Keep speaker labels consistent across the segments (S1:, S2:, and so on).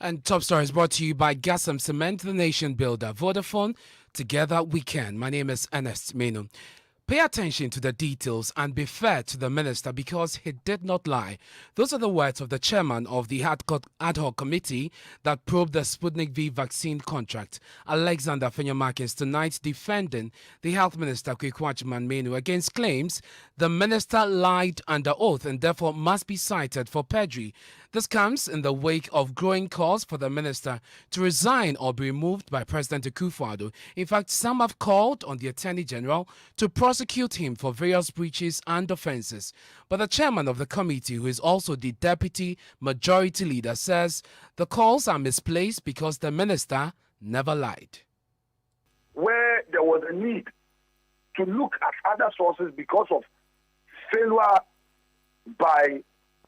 S1: And top story is brought to you by Gasam Cement, the nation builder. Vodafone, together we can. My name is Ernest Manu. Pay attention to the details and be fair to the minister because he did not lie. Those are the words of the chairman of the ad hoc committee that probed the Sputnik V vaccine contract, Alexander Fenyomakis, tonight defending the health minister Ernest Manu against claims the minister lied under oath and therefore must be cited for perjury. This comes in the wake of growing calls for the minister to resign or be removed by President Akufo-Addo. In fact, some have called on the Attorney General to prosecute him for various breaches and offences. But the chairman of the committee, who is also the deputy majority leader, says the calls are misplaced because the minister never lied.
S2: Where there was a need to look at other sources because of failure by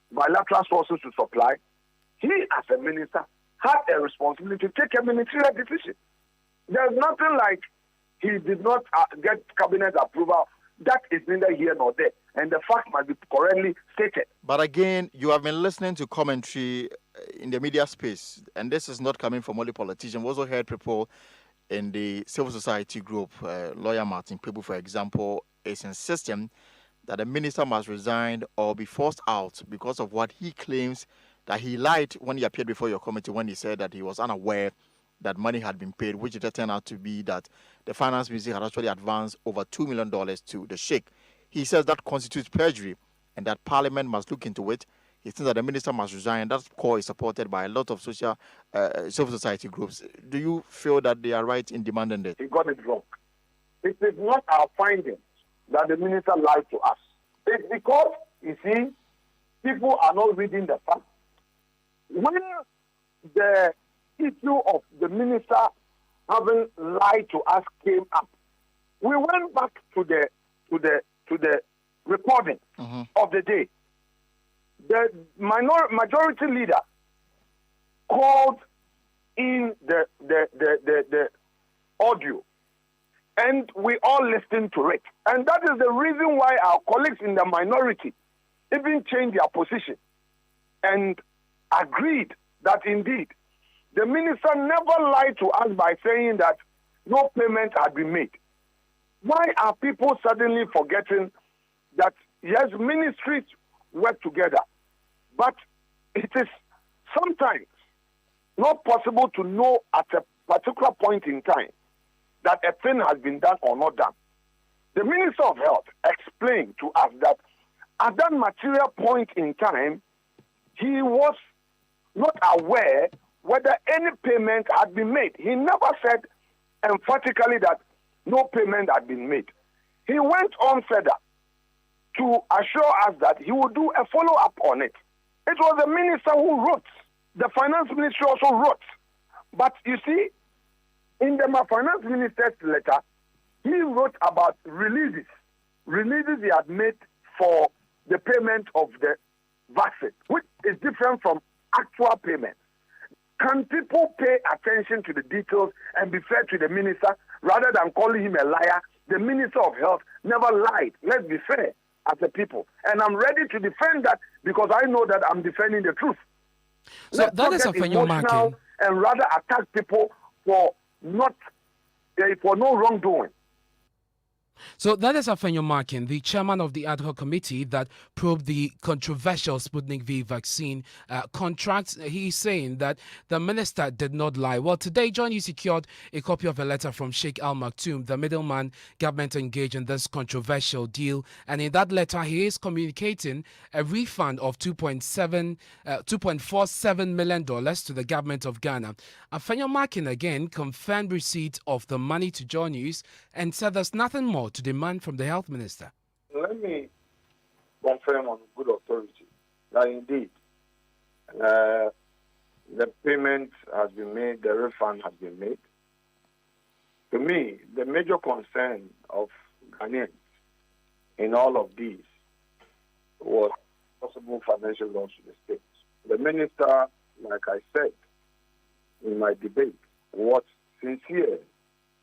S2: bilateral sources to supply, he as a minister had a responsibility to take a ministerial decision. There's nothing like he did not get cabinet approval. That is neither here nor there, and the fact must be correctly stated.
S3: But again, you have been listening to commentary in the media space, and this is not coming from only politicians. We also heard people in the civil society group, lawyer Martin Pebu, for example, is insisting that the minister must resign or be forced out because of what he claims that he lied when he appeared before your committee, when he said that he was unaware that money had been paid, which it turned out to be that the finance ministry had actually advanced over $2 million to the sheikh. He says that constitutes perjury and that Parliament must look into it. He thinks that the minister must resign. That call is supported by a lot of civil society groups. Do you feel that they are right in demanding it?
S2: He got it wrong. It is not our findings that the minister lied to us. It's because, you see, people are not reading the facts. When the issue of the minister having lied to us came up, we went back to the recording of the day. The majority leader called in the audio, and we all listened to it. And that is the reason why our colleagues in the minority even changed their position and agreed that indeed the minister never lied to us by saying that no payment had been made. Why are people suddenly forgetting that, yes, ministries work together, but it is sometimes not possible to know at a particular point in time that a thing has been done or not done. The Minister of Health explained to us that at that material point in time, he was not aware whether any payment had been made. He never said emphatically that no payment had been made. He went on further to assure us that he would do a follow-up on it. It was the minister who wrote. The finance ministry also wrote. But you see, in the finance minister's letter, he wrote about releases he had made for the payment of the vaccine, which is different from actual payment. Can people pay attention to the details and be fair to the minister rather than calling him a liar? The Minister of Health never lied. Let's be fair as a people. And I'm ready to defend that because I know that I'm defending the truth.
S1: So
S2: Let's
S1: that is a
S2: emotional and rather attack people for no wrongdoing.
S1: So that is Afenyo Markin, the chairman of the ad hoc committee that probed the controversial Sputnik V vaccine contract. He's saying that the minister did not lie. Well, today, John, you secured a copy of a letter from Sheikh Al Maktoum, the middleman government engaged in this controversial deal. And in that letter, he is communicating a refund of $2.47 million to the government of Ghana. Afenyo Markin again confirmed receipt of the money to John News and said there's nothing more to demand from the health minister.
S2: Let me confirm on good authority that indeed the payment has been made, the refund has been made. To me, the major concern of Ghanaians in all of these was possible financial loss to the state. The minister, like I said in my debate, was sincere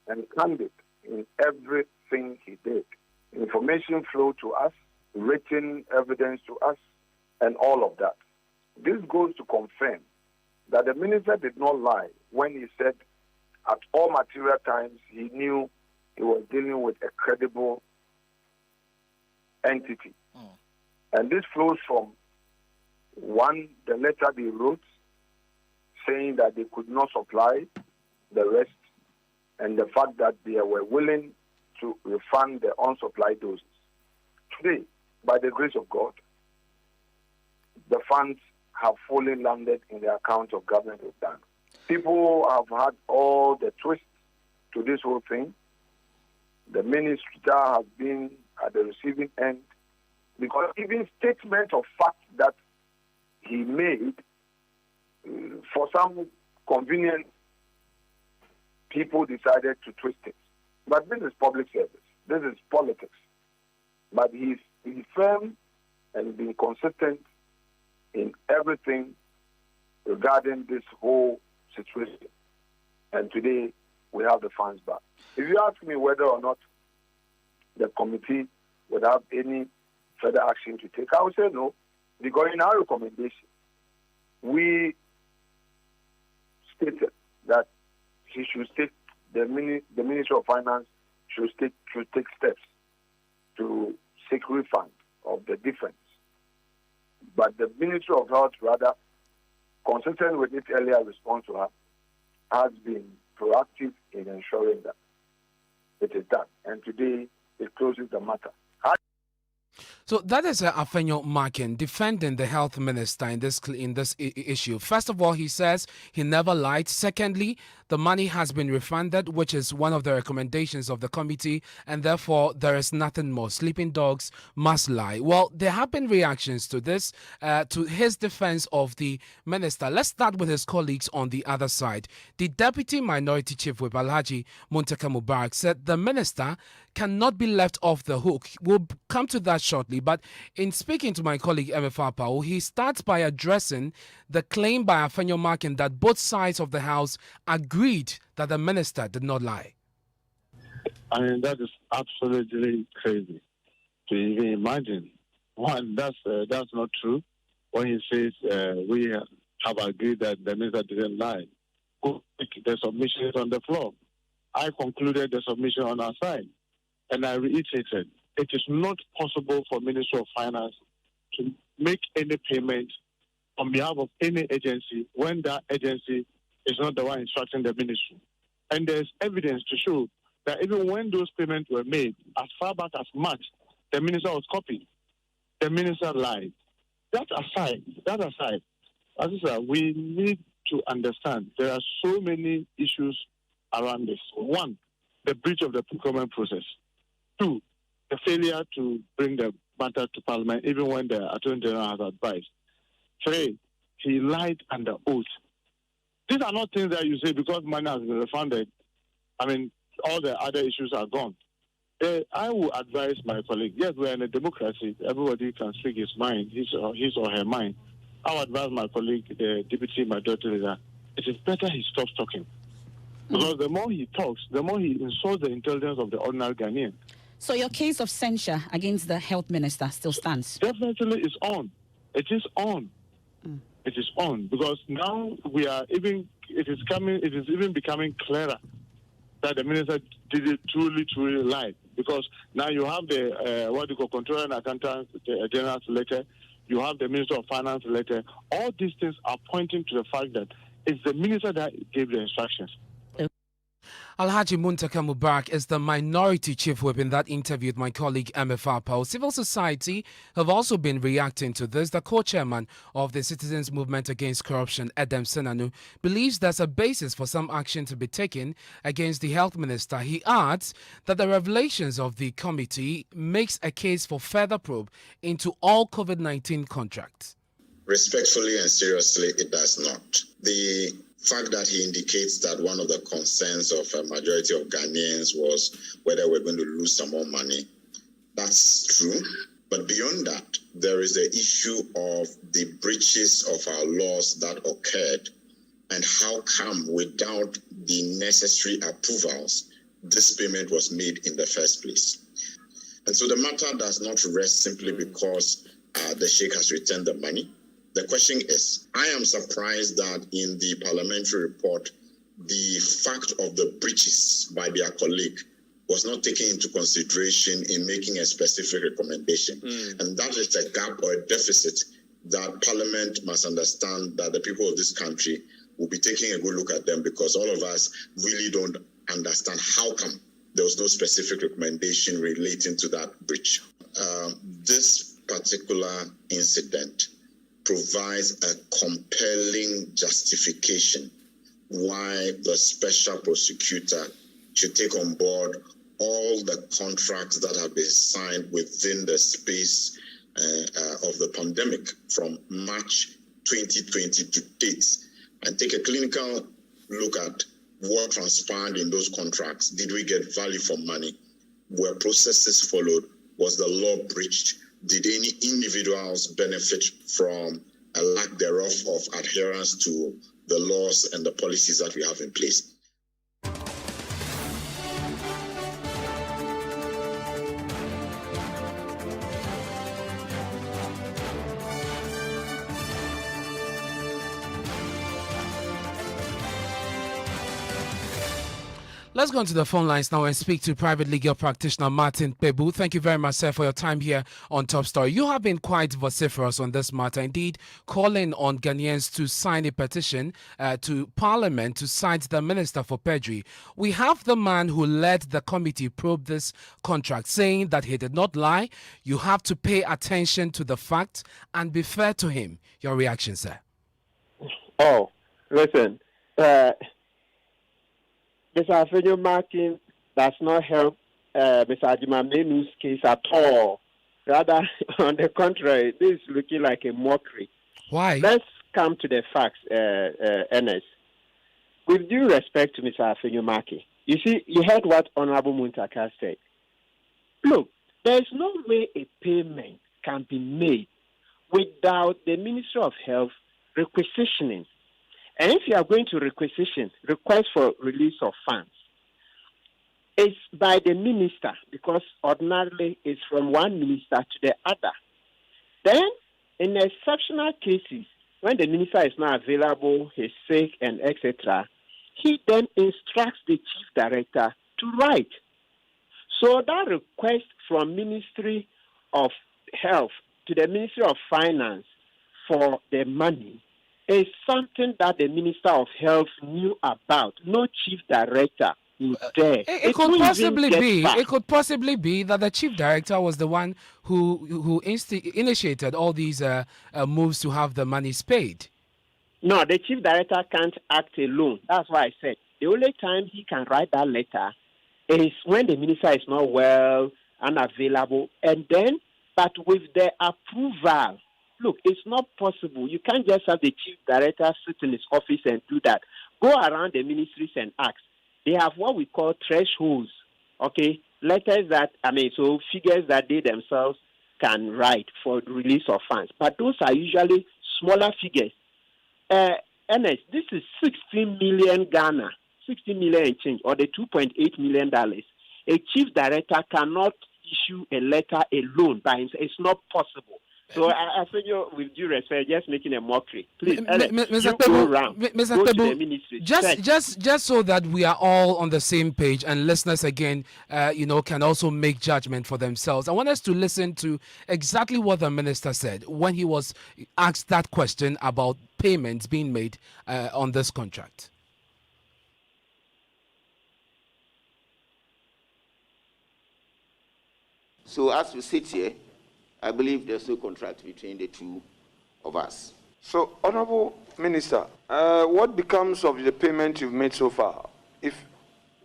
S2: and candid in everything he did. Information flowed to us, written evidence to us, and all of that. This goes to confirm that the minister did not lie when he said at all material times he knew he was dealing with a credible entity. And this flows from, one, the letter they wrote saying that they could not supply the rest, and the fact that they were willing to refund the unsupplied doses. Today, by the grace of God, the funds have fully landed in the account of government of Ghana. People have had all the twists to this whole thing. The minister has been at the receiving end, because even statements of fact that he made, for some convenience, people decided to twist it. But this is public service. This is politics. But he's been firm and been consistent in everything regarding this whole situation. And today, we have the funds back. If you ask me whether or not the committee would have any further action to take, I would say no, because in our recommendation, we stated that he should take the Ministry of Finance should take steps to seek refund of the difference. But the Ministry of Health, rather, consistent with its earlier response to her, has been proactive in ensuring that it is done. And today, it closes the matter.
S1: So that is Afenyo Markin defending the health minister in this issue. First of all, he says he never lied. Secondly, the money has been refunded, which is one of the recommendations of the committee, and therefore there is nothing more. Sleeping dogs must lie. Well, there have been reactions to this, to his defense of the minister. Let's start with his colleagues on the other side. The Deputy Minority Chief Whip Alhaji Muntaka Mubarak said the minister cannot be left off the hook. We'll come to that shortly. But in speaking to my colleague MFR Powell, he starts by addressing the claim by Afenyo Markin that both sides of the House agreed that the minister did not lie.
S4: I mean, that is absolutely crazy to even imagine. One, that's not true. When he says we have agreed that the minister didn't lie, the submission is on the floor. I concluded the submission on our side, and I reiterated, it is not possible for Ministry of Finance to make any payment on behalf of any agency when that agency is not the one instructing the ministry. And there's evidence to show that even when those payments were made, as far back as March, the minister was copied. The minister lied. That aside, we need to understand there are so many issues around this. One, the breach of the procurement process. Two, the failure to bring the matter to Parliament, even when the Attorney General has advised. Three, he lied under oath. These are not things that you say because money has been refunded. I mean, all the other issues are gone. I will advise my colleague, yes, we're in a democracy. Everybody can speak his mind, his or her mind. I will advise my colleague, the Deputy Majority Leader, it is better he stops talking. Because the more he talks, the more he insults the intelligence of the ordinary Ghanaian.
S5: So your case of censure against the health minister still stands?
S4: Definitely it's on. It is on. It is on, because now it is even becoming clearer that the minister did it truly lie. Because now you have the Controller and Accountant General's letter, you have the Minister of Finance letter. All these things are pointing to the fact that it's the minister that gave the instructions.
S1: Alhaji Muntaka Mubarak is the minority chief whip in that interview with my colleague MFR Powell. Civil society have also been reacting to this. The co-chairman of the Citizens Movement Against Corruption, Ernest Manu, believes there's a basis for some action to be taken against the health minister. He adds that the revelations of the committee makes a case for further probe into all COVID-19 contracts.
S6: Respectfully and seriously, it does not. The fact that he indicates that one of the concerns of a majority of Ghanaians was whether we're going to lose some more money, that's true. But beyond that, there is the issue of the breaches of our laws that occurred and how come without the necessary approvals, this payment was made in the first place. And so the matter does not rest simply because the Sheikh has returned the money. The question is, I am surprised that in the parliamentary report, the fact of the breaches by their colleague was not taken into consideration in making a specific recommendation. And that is a gap or a deficit that Parliament must understand, that the people of this country will be taking a good look at them, because all of us really don't understand how come there was no specific recommendation relating to that breach. This particular incident provides a compelling justification why the special prosecutor should take on board all the contracts that have been signed within the space of the pandemic from March 2020 to date, and take a clinical look at what transpired in those contracts. Did we get value for money? Were processes followed? Was the law breached? Did any individuals benefit from a lack thereof of adherence to the laws and the policies that we have in place?
S1: Let's go into the phone lines now and speak to private legal practitioner Martin Pebu. Thank you very much, sir, for your time here on Top Story. You have been quite vociferous on this matter, indeed, calling on Ghanaians to sign a petition to Parliament to cite the Minister for Perjury. We have the man who led the committee probe this contract, saying that he did not lie. You have to pay attention to the facts and be fair to him. Your reaction, sir?
S7: Oh, listen. Mr. Afenyo Martin does not help Mr. Manu's case at all. Rather, on the contrary, this is looking like a mockery.
S1: Why?
S7: Let's come to the facts, Ernest. With due respect to Mr. Afenyo Martin, you see, you heard what Honorable Muntaka said. Look, there's no way a payment can be made without the Ministry of Health requisitioning. And if you are going to request for release of funds, it's by the minister, because ordinarily it's from one minister to the other. Then, in exceptional cases, when the minister is not available, he's sick, and etc., he then instructs the chief director to write. So that request from Ministry of Health to the Ministry of Finance for the money is something that the Minister of Health knew about. No chief director was there.
S1: It could possibly be that the chief director was the one who initiated all these moves to have the monies paid.
S7: No, the chief director can't act alone. That's why I said the only time he can write that letter is when the minister is not well, unavailable, and then, but with the approval. Look, it's not possible. You can't just have the chief director sit in his office and do that. Go around the ministries and ask. They have what we call thresholds, okay? Letters that, so figures that they themselves can write for release of funds. But those are usually smaller figures. Ernest, this is 16 million Ghana, 16 million and change, or the $2.8 million. A chief director cannot issue a letter alone by himself. It's not possible. So I think you, with due respect, just making a mockery. Please,
S1: Mr.
S7: Pebu,
S1: just so that we are all on the same page, and listeners again, can also make judgment for themselves. I want us to listen to exactly what the minister said when he was asked that question about payments being made on this contract.
S8: So as we sit here, I believe there's no contract between the two of us.
S9: So, Honorable Minister, what becomes of the payment you've made so far, if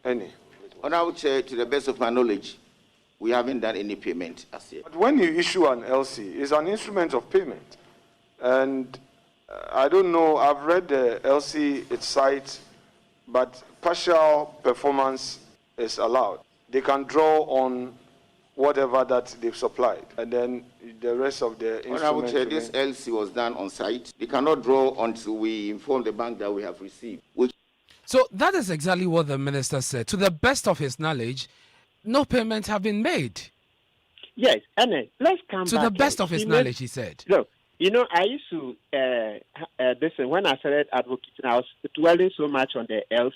S9: any?
S8: Honorable Chair, to the best of my knowledge, we haven't done any payment as yet.
S9: But when you issue an LC, it's an instrument of payment. And I don't know, I've read the LC, its site, but partial performance is allowed. They can draw on whatever that they've supplied, and then the rest of the instruments.
S8: This LC was done on site. They cannot draw until we inform the bank that we have received.
S1: So that is exactly what the minister said. To the best of his knowledge, no payments have been made.
S7: Yes, and let's come
S1: to
S7: back.
S1: The best of his knowledge, he said.
S7: Look, You know, I used to listen when I started advocating. I was dwelling so much on the LC.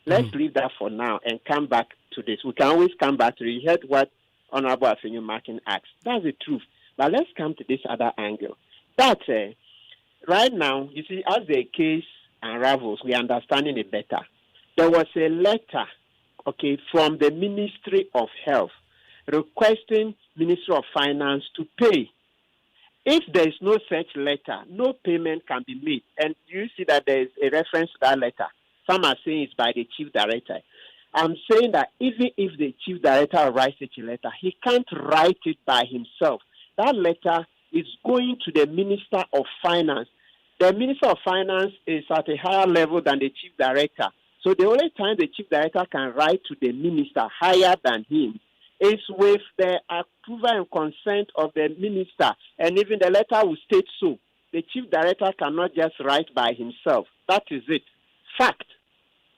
S7: Let's leave that for now and come back to this. We can always come back to it. You heard what Honorable Afenyo Markin asked. That's the truth. But let's come to this other angle. That right now, you see, as the case unravels, we are understanding it better. There was a letter, okay, from the Ministry of Health requesting Ministry of Finance to pay. If there is no such letter, no payment can be made. And you see that there is a reference to that letter. Some are saying it's by the chief director. I'm saying that even if the chief director writes such a letter, he can't write it by himself. That letter is going to the Minister of Finance. The Minister of Finance is at a higher level than the chief director. So the only time the chief director can write to the minister higher than him is with the approval and consent of the minister. And even the letter will state so. The chief director cannot just write by himself. That is it. Fact.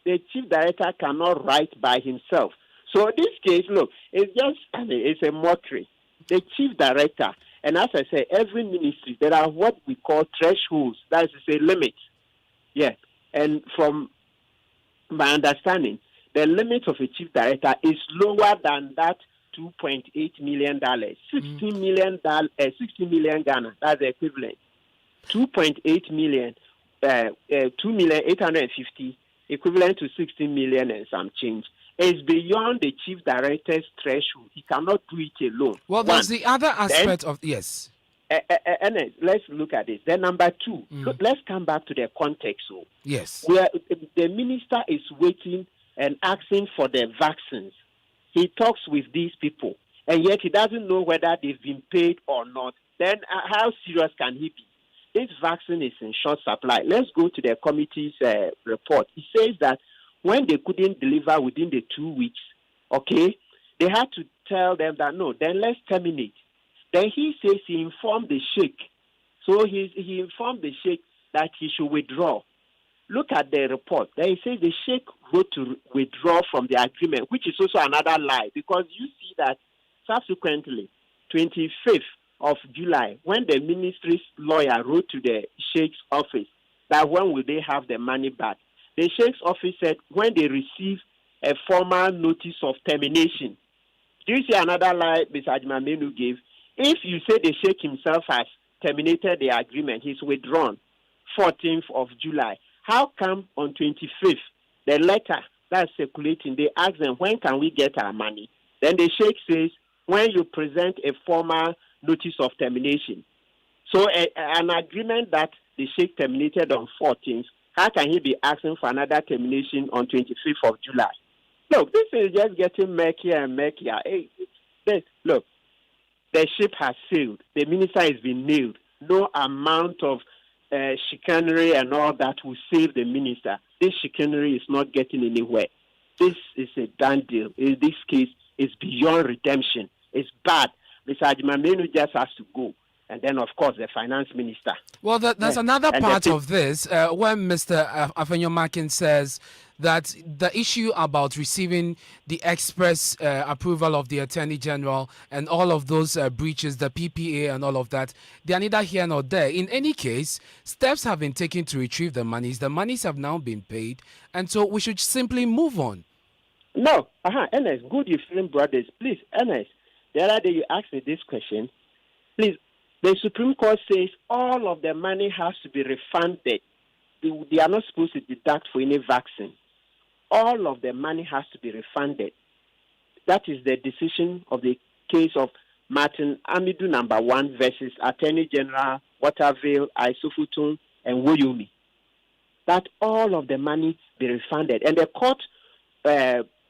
S7: The chief director cannot write by himself. So in this case, look, it's just, it's a mockery. The chief director, and as I say, every ministry, there are what we call thresholds. That is a limit. Yeah. And from my understanding, the limit of a chief director is lower than that $2.8 million. $60 million Ghana, that's the equivalent. 2.8 million, 2,850,000, equivalent to 60 million and some change. Is beyond the chief director's threshold. He cannot do it alone.
S1: Well, there's the other aspect of, yes.
S7: And let's look at this. Then number two, let's come back to the context. So,
S1: yes.
S7: Where the minister is waiting and asking for the vaccines. He talks with these people, and yet he doesn't know whether they've been paid or not. Then how serious can he be? This vaccine is in short supply. Let's go to the committee's report. It says that when they couldn't deliver within the 2 weeks, okay, they had to tell them that, no, then let's terminate. Then he says he informed the sheikh. So he informed the sheikh that he should withdraw. Look at the report. Then he says the sheikh wrote to withdraw from the agreement, which is also another lie, because you see that subsequently, 25th of July, when the ministry's lawyer wrote to the sheikh's office that when will they have the money back, the sheikh's office said when they receive a formal notice of termination. Do you see another lie Mr. Manu gave? If you say the sheikh himself has terminated the agreement, he's withdrawn 14th of July, how come on 25th, the letter that's circulating, they ask them, when can we get our money? Then the sheikh says, when you present a formal notice of termination. So an agreement that the sheikh terminated on 14th, how can he be asking for another termination on 25th of July? Look, this is just getting murkier and murkier. Look, the ship has sailed. The minister has been nailed. No amount of chicanery and all that will save the minister. This chicanery is not getting anywhere. This is a done deal. In this case, it's beyond redemption. It's bad. Mr. Ajimamenu just has to go. And then, of course, the finance minister.
S1: Well, there's another part of this when Mr. Afenyo Markin says that the issue about receiving the express approval of the Attorney General and all of those breaches, the PPA and all of that, they are neither here nor there. In any case, steps have been taken to retrieve the monies. The monies have now been paid, and so we should simply move on.
S7: No. Ernest, good you feeling brothers. Please, Ernest, the other day you asked me this question. Please, the Supreme Court says all of the money has to be refunded. They are not supposed to deduct for any vaccine. All of the money has to be refunded. That is the decision of the case of Martin Amidu number 1 versus Attorney General Waterville, Isofutun, and Woyomi. That all of the money be refunded. And the court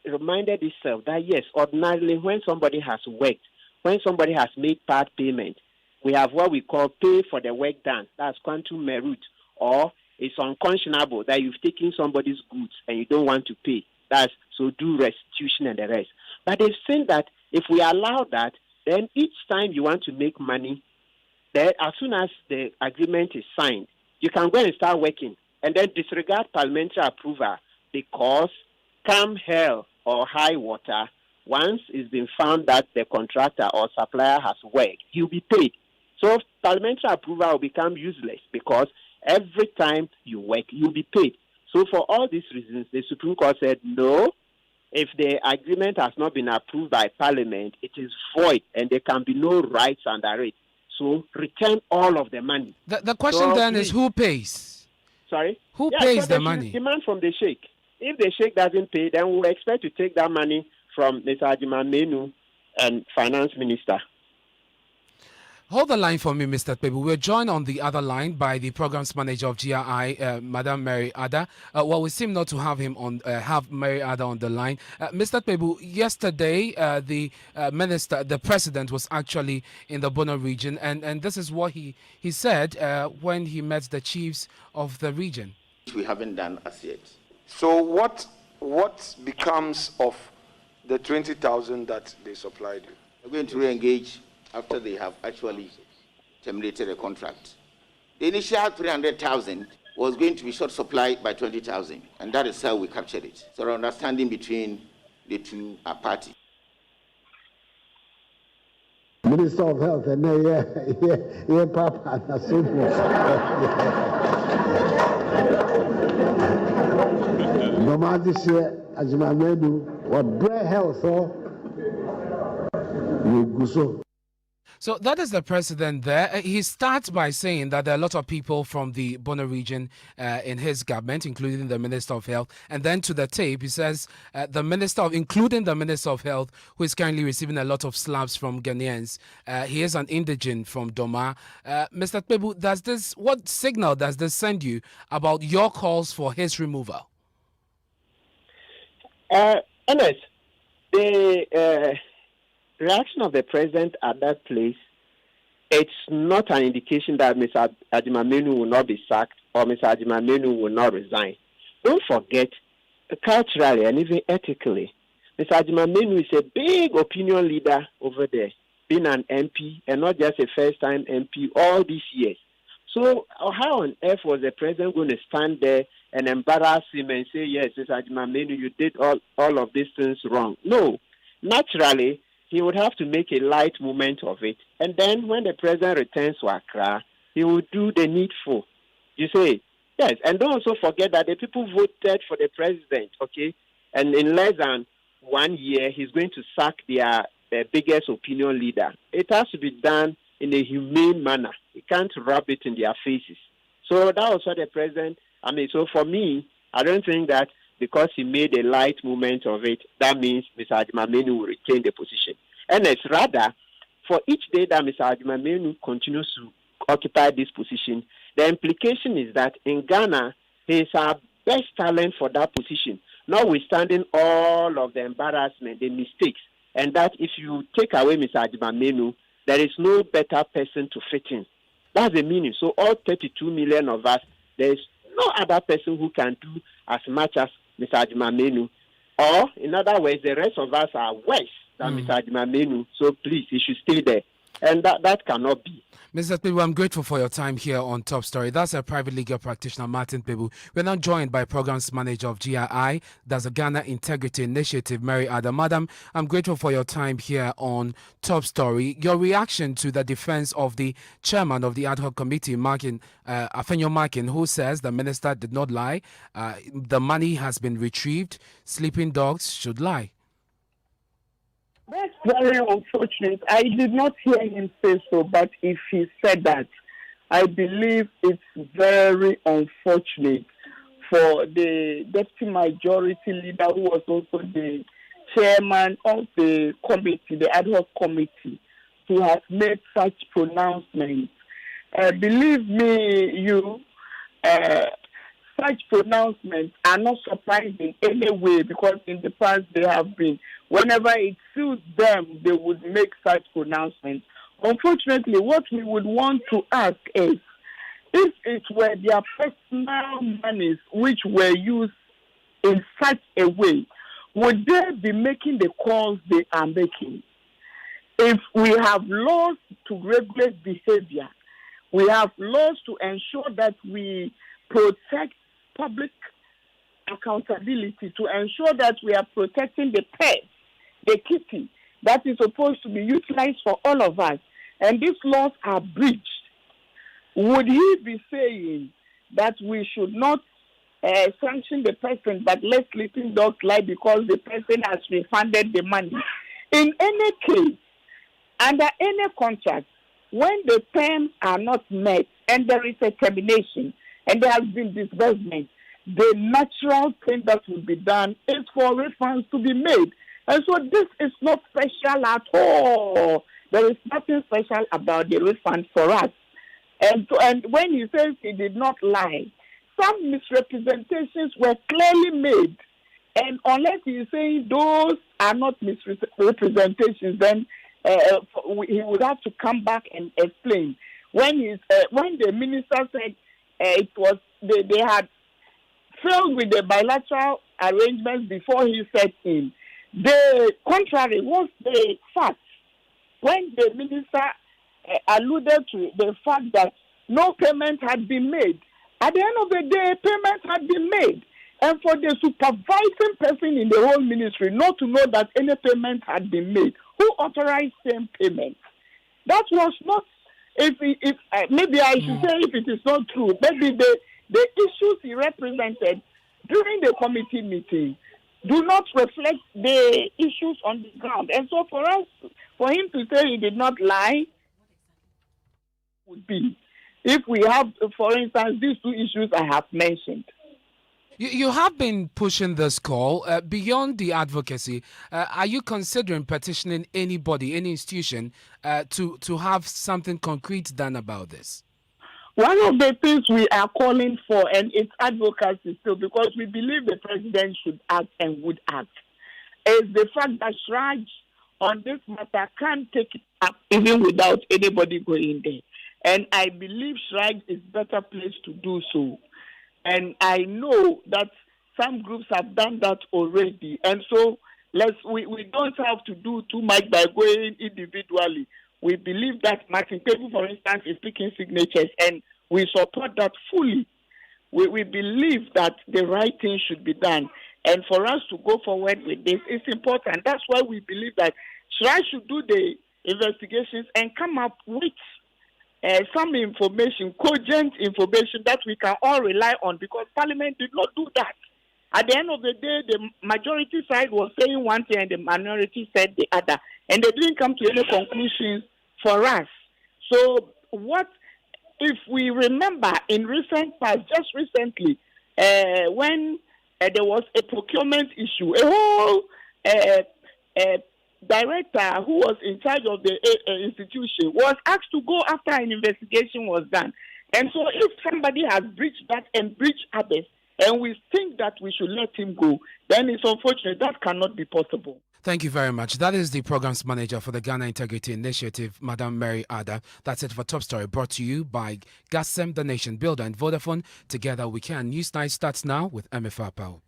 S7: reminded itself that, yes, ordinarily when somebody has worked, when somebody has made part payment, we have what we call pay for the work done. That's quantum merit. Or it's unconscionable that you've taken somebody's goods and you don't want to pay. That's so do restitution and the rest. But they've seen that if we allow that, then each time you want to make money, then as soon as the agreement is signed, you can go and start working and then disregard parliamentary approval because come hell or high water, once it's been found that the contractor or supplier has worked, he'll be paid. So parliamentary approval will become useless because every time you work, you'll be paid. So for all these reasons, the Supreme Court said no. If the agreement has not been approved by Parliament, it is void and there can be no rights under it. So return all of the money.
S1: The question then is who pays?
S7: Sorry?
S1: Who pays the money?
S7: Demand from the Sheikh. If the Sheikh doesn't pay, then we'll expect to take that money from Mr. Manu and Finance Minister.
S1: Hold the line for me, Mr. Pebu. We're joined on the other line by the programs manager of GRI, Madam Mary Ada. Well, we seem not to have him on, have Mary Ada on the line. Mr. Pebu, yesterday the minister, the president, was actually in the Bono region, and this is what he said when he met the chiefs of the region.
S8: We haven't done as yet.
S9: So what becomes of the 20,000 that they supplied you?
S8: We're going to re-engage after they have actually terminated the contract. The initial 300,000 was going to be short supplied by 20,000, and that is how we captured it. So our understanding between the two parties.
S10: Minister of Health, and yeah, Papa, that's simple. No matter this year, as my menu, what bread health,
S1: So that is the president there. He starts by saying that there are a lot of people from the Bono region in his government, including the Minister of Health. And then to the tape, he says including the Minister of Health, who is currently receiving a lot of slaps from Ghanaians. He is an indigent from Doma. Mr. Pebu, what signal does this send you about your calls for his removal?
S7: Ernest, the reaction of the president at that place, it's not an indication that Mr. Manu will not be sacked or Mr. Manu will not resign. Don't forget, culturally and even ethically, Mr. Manu is a big opinion leader over there, being an MP and not just a first-time MP all these years. So how on earth was the president going to stand there and embarrass him and say, yes, Mr. Manu, you did all of these things wrong? No. Naturally, he would have to make a light moment of it. And then when the president returns to Accra, he will do the needful. You say, yes. And don't also forget that the people voted for the president, okay? And in less than 1 year, he's going to sack their biggest opinion leader. It has to be done in a humane manner. He can't rub it in their faces. So that was what the president, so for me, I don't think that because he made a light moment of it, that means Mr. Manu will retain the position. And it's rather, for each day that Mr. Manu continues to occupy this position, the implication is that in Ghana, he is our best talent for that position, notwithstanding all of the embarrassment, the mistakes, and that if you take away Mr. Manu, there is no better person to fit in. That's the meaning. So all 32 million of us, there is no other person who can do as much as Mr. Manu. Or, in other words, the rest of us are worse than Mr. Manu. So please, he should stay there. And that cannot be.
S1: Mr. Pebu, I'm grateful for your time here on Top Story. That's a private legal practitioner, Martin Pebu. We're now joined by Programs Manager of GRI, that's a Ghana Integrity Initiative, Mary Ada. Madam, I'm grateful for your time here on Top Story. Your reaction to the defense of the chairman of the ad hoc committee, Afenyo Markin, who says the minister did not lie, the money has been retrieved, sleeping dogs should lie.
S2: That's very unfortunate. I did not hear him say so, but if he said that, I believe it's very unfortunate for the deputy majority leader, who was also the chairman of the committee, the ad hoc committee, to have made such pronouncements. Believe me, such pronouncements are not surprising anyway, because in the past they have been. Whenever it suits them, they would make such pronouncements. Unfortunately, what we would want to ask is, if it were their personal monies which were used in such a way, would they be making the calls they are making? If we have laws to regulate behavior, we have laws to ensure that we protect public accountability, to ensure that we are protecting the pet, the kitty, that is supposed to be utilized for all of us.
S11: and these laws are breached, would he be saying that we should not sanction the person, but let sleeping dogs lie because the person has refunded the money? In any case, under any contract, when the terms are not met and there is a termination and there has been disbursement, the natural thing that will be done is for refunds to be made. And so this is not special at all. There is nothing special about the refund for us. And when he says he did not lie, some misrepresentations were clearly made. And unless he is saying those are not misrepresentations, then he would have to come back and explain. When the minister said it was they had failed with the bilateral arrangements before he set in, the contrary was the fact. When the minister alluded to the fact that no payment had been made, at the end of the day, payment had been made. And for the supervising person in the whole ministry not to know that any payment had been made, who authorized same payment? That was not, maybe I should say if it is not true, maybe the issues he represented during the committee meeting do not reflect the issues on the ground. And so for him to say he did not lie would be if we have, for instance, these two issues I have mentioned.
S1: You have been pushing this call beyond the advocacy. Are you considering petitioning anybody, any institution, to have something concrete done about this?
S11: One of the things we are calling for, and it's advocacy still, because we believe the president should act and would act, is the fact that Shraj on this matter can't take it up even without anybody going there. And I believe Shraj is better placed to do so. And I know that some groups have done that already. And so we don't have to do too much by going individually. We believe that Martin Pebu, for instance, is picking signatures, and we support that fully. We believe that the right thing should be done. And for us to go forward with this is important. That's why we believe that Shraj should do the investigations and come up with some information, cogent information that we can all rely on, because Parliament did not do that. At the end of the day, the majority side was saying one thing and the minority said the other. And they didn't come to any conclusions for us. So what if we remember in recent past, just recently, when there was a procurement issue, a whole director who was in charge of the institution was asked to go after an investigation was done. And so if somebody has breached that and breached others, and we think that we should let him go, then it's unfortunate. That cannot be possible.
S1: Thank you very much. That is the programs manager for the Ghana Integrity Initiative, Madam Mary Ada. That's it for Top Story, brought to you by GASEM, the Nation Builder, and Vodafone. Together we can. News Night starts now with MFR Powell.